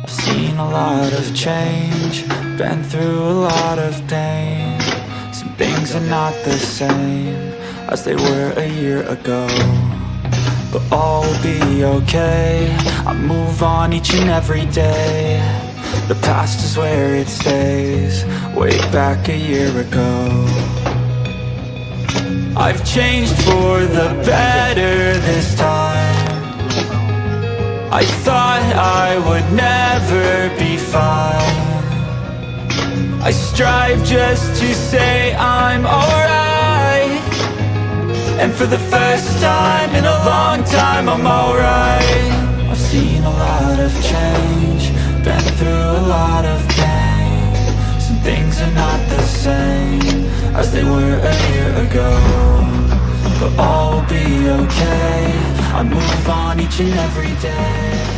I've seen a lot of change, been through a lot of pain. Some things are not the same as they were a year ago, but all will be okay. I move on each and every day. The past is where it stays, way back a year ago. I've changed for the better this time. I thought I would never be fine. I strive just to say I'm alright, and for the first time in a long time I'm alright. I've seen a lot of change, been through a lot of pain. Some things are not the same as they were a year ago, but all will be okay. I move on each and every day.